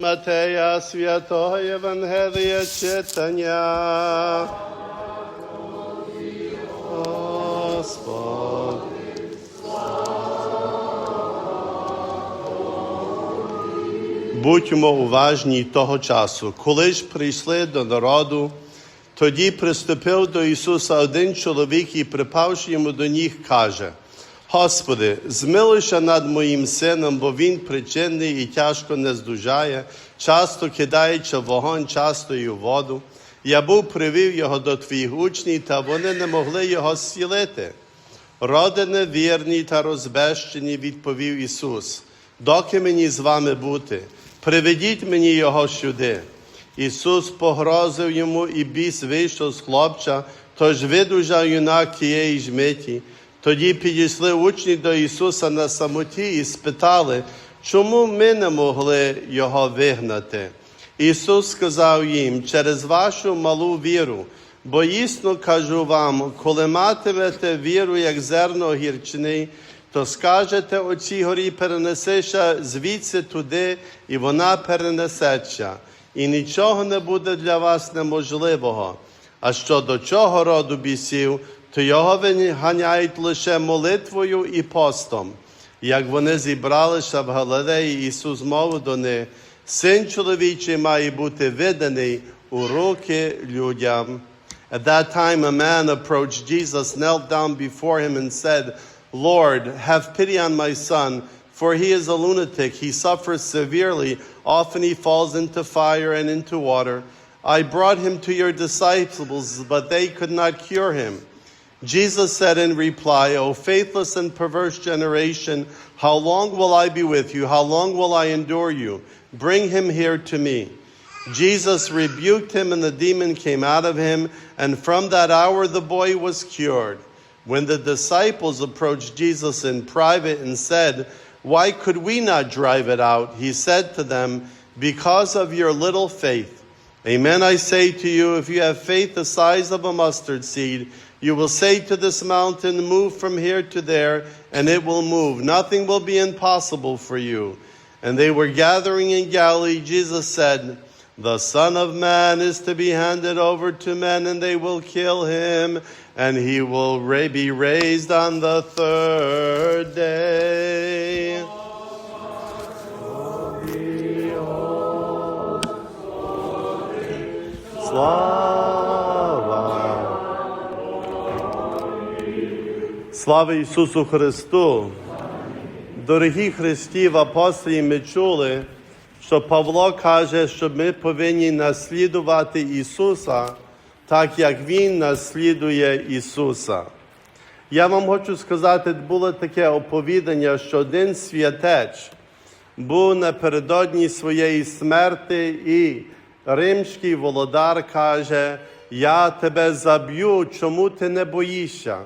Матея Святого Євангелія читання. Господи. Будьмо уважні того часу. Коли ж прийшли до народу, тоді приступив до Ісуса один чоловік і, припавши йому до ніг, каже: Господи, змилуйся над моїм сином, бо він причинний і тяжко не здужає, часто кидаючи в вогонь, часто і в воду. Я привів його до твоїх учнів, та вони не могли його зцілити. Роде невірні та розбещені, відповів Ісус, доки мені з вами бути? Приведіть мені його сюди. Ісус погрозив йому, і біс вийшов з хлопця, тож видужав юнак тієї ж миті. Тоді підійшли учні до Ісуса на самоті і спитали, чому ми не могли його вигнати. Ісус сказав їм: через вашу малу віру, бо істинно кажу вам, коли матимете віру, як зерно гірчини, то скажете оцій горі: перенесися звідси туди, і вона перенесеться. І нічого не буде для вас неможливого. А щодо чого роду бісів, то його виганяють лише молитвою і постом. Як вони зібралися в Галилеї, Ісус мовив до них: Син чоловічий має бути виданий у руки людям. At that time a man approached Jesus, knelt down before him and said, Lord, have pity on my son, for he is a lunatic. He suffers severely. Often he falls into fire and into water. I brought him to your disciples, but they could not cure him. Jesus said in reply, O faithless and perverse generation, how long will I be with you? How long will I endure you? Bring him here to me. Jesus rebuked him, and the demon came out of him, and from that hour the boy was cured. When the disciples approached Jesus in private and said, Why could we not drive it out? He said to them, Because of your little faith. Amen, I say to you, if you have faith the size of a mustard seed, you will say to this mountain, move from here to there, and it will move. Nothing will be impossible for you. And they were gathering in Galilee. Jesus said, the Son of Man is to be handed over to men, and they will kill him, and he will be raised on the third day. Слава Ісусу Христу! Дорогі христів, апостолі, ми чули, що Павло каже, що ми повинні наслідувати Ісуса, так як Він наслідує Ісуса. Я вам хочу сказати, було таке оповідання, що один святець був напередодні своєї смерти, і римський володар каже: я тебе заб'ю, чому ти не боїшся?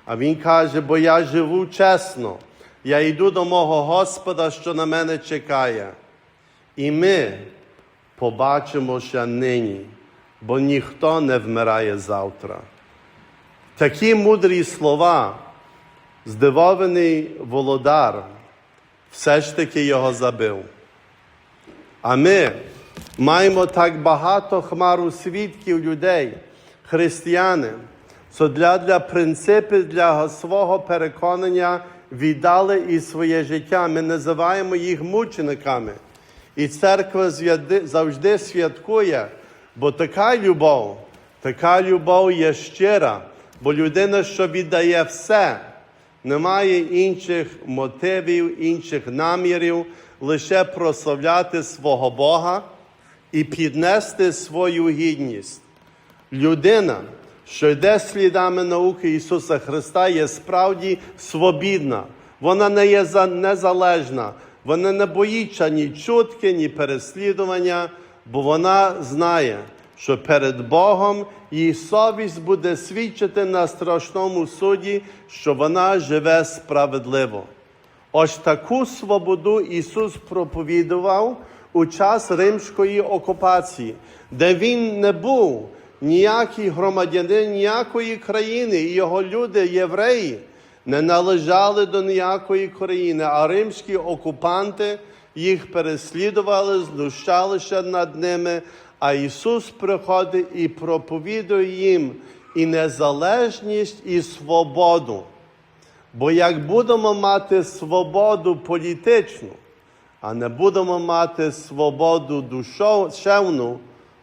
А він каже: бо я живу чесно, я йду до мого Господа, що на мене чекає. І ми побачимося нині, бо ніхто не вмирає завтра. Такі мудрі слова здивований володар все ж таки його забив. А ми маємо так багато хмару свідків людей, християни, що для принципів, для свого переконання віддали і своє життя. Ми називаємо їх мучениками. І церква завжди святкує, бо така любов є щира, бо людина, що віддає все, не має інших мотивів, інших намірів, лише прославляти свого Бога і піднести свою гідність. Людина, що йде слідами науки Ісуса Христа, є справді свобідна. Вона не є незалежна. Вона не боїться ні чутки, ні переслідування, бо вона знає, що перед Богом її совість буде свідчити на страшному суді, що вона живе справедливо. Ось таку свободу Ісус проповідував у час римської окупації, де Він не був ніякий громадянин ніякої країни, і його люди, євреї, не належали до ніякої країни, а римські окупанти їх переслідували, знущалися над ними, а Ісус приходить і проповідує їм і незалежність, і свободу. Бо як будемо мати свободу політичну, а не будемо мати свободу душевну,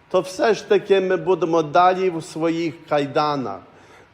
то все ж таки ми будемо далі в своїх кайданах.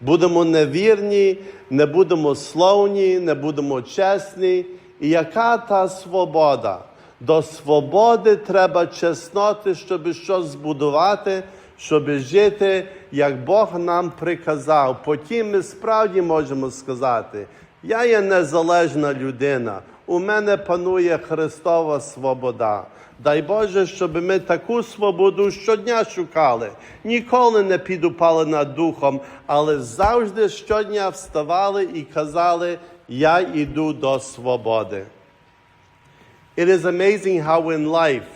Будемо невірні, не будемо словні, не будемо чесні. І яка та свобода? До свободи треба чесноти, щоб щось збудувати, щоб жити, як Бог нам приказав. Потім ми справді можемо сказати, я є незалежна людина, у мене панує Христова свобода. Дай Боже, щоб ми таку свободу щодня шукали. Ніколи не підупали над духом, але завжди щодня вставали і казали, я йду до свободи. It is amazing how in life,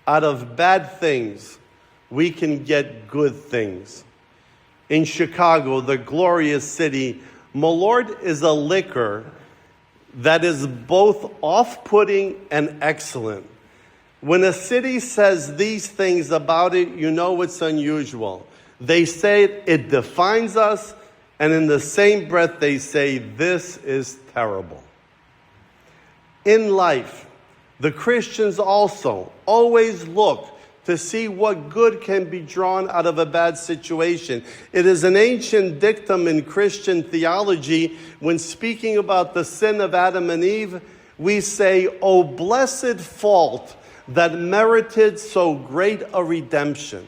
out of bad things, we can get good things. In Chicago, the glorious city, Malort is a liquor that is both off-putting and excellent. When a city says these things about it, you know it's unusual. They say it defines us, and in the same breath they say, this is terrible. In life, the Christians also always look to see what good can be drawn out of a bad situation. It is an ancient dictum in Christian theology. When speaking about the sin of Adam and Eve, we say, "O blessed fault that merited so great a redemption."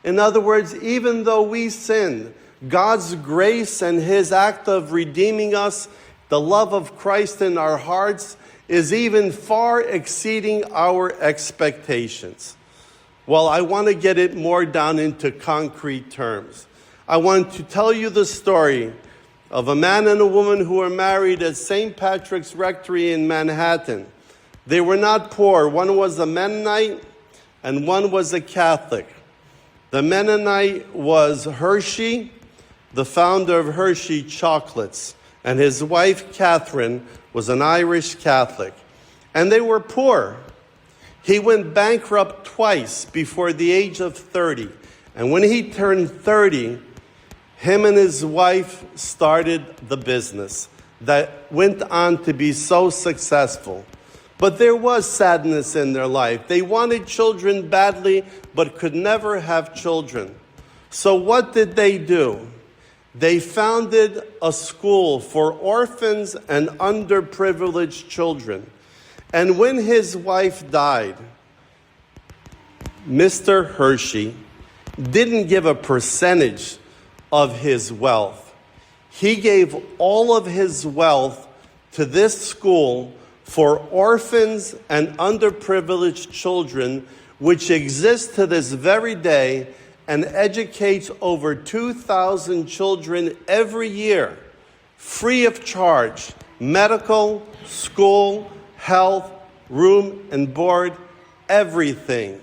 In other words, even though we sinned, God's grace and his act of redeeming us, the love of Christ in our hearts, is even far exceeding our expectations. Well, I want to get it more down into concrete terms. I want to tell you the story of a man and a woman who were married at St. Patrick's Rectory in Manhattan. They were not poor. One was a Mennonite and one was a Catholic. The Mennonite was Hershey, the founder of Hershey Chocolates, and his wife, Catherine, was an Irish Catholic. And they were poor. He went bankrupt twice before the age of 30. And when he turned 30, him and his wife started the business that went on to be so successful. But there was sadness in their life. They wanted children badly, but could never have children. So what did they do? They founded a school for orphans and underprivileged children. And when his wife died, Mr. Hershey didn't give a percentage of his wealth. He gave all of his wealth to this school for orphans and underprivileged children, which exists to this very day and educates over 2,000 children every year, free of charge, medical, school, health, room and board, everything.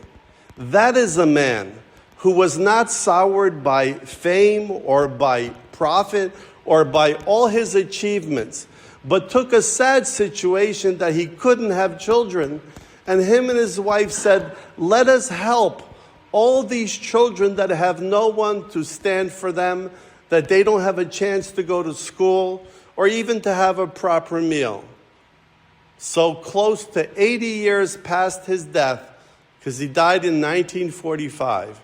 That is a man who was not soured by fame or by profit or by all his achievements, but took a sad situation that he couldn't have children, and him and his wife said, let us help all these children that have no one to stand for them, that they don't have a chance to go to school or even to have a proper meal. So close to 80 years past his death, because he died in 1945,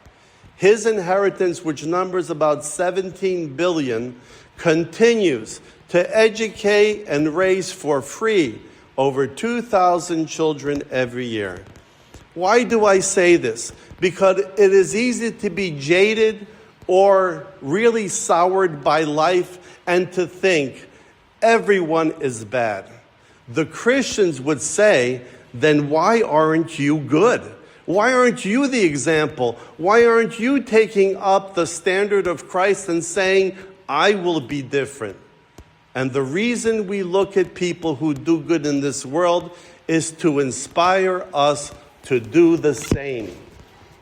his inheritance, which numbers about 17 billion, continues to educate and raise for free over 2,000 children every year. Why do I say this? Because it is easy to be jaded or really soured by life and to think everyone is bad. The Christians would say, then why aren't you good? Why aren't you the example? Why aren't you taking up the standard of Christ and saying, I will be different? And the reason we look at people who do good in this world is to inspire us to do the same.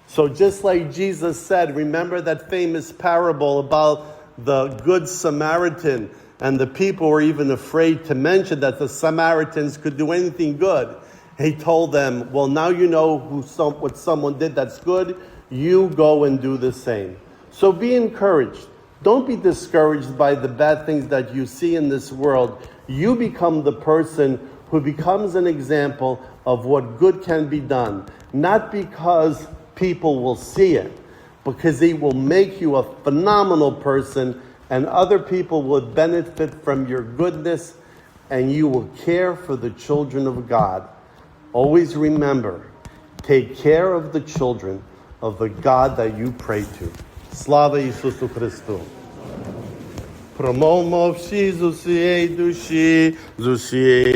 So just like Jesus said, remember that famous parable about the Good Samaritan, and the people were even afraid to mention that the Samaritans could do anything good. He told them, well, now you know what someone did that's good. You go and do the same. So be encouraged. Don't be discouraged by the bad things that you see in this world. You become the person who becomes an example of what good can be done. Not because people will see it, because it will make you a phenomenal person, and other people will benefit from your goodness, and you will care for the children of God. Always remember, take care of the children of the God that you pray to. Slava Ісусу Христу! Промовмо всі з усієї душі, з усієї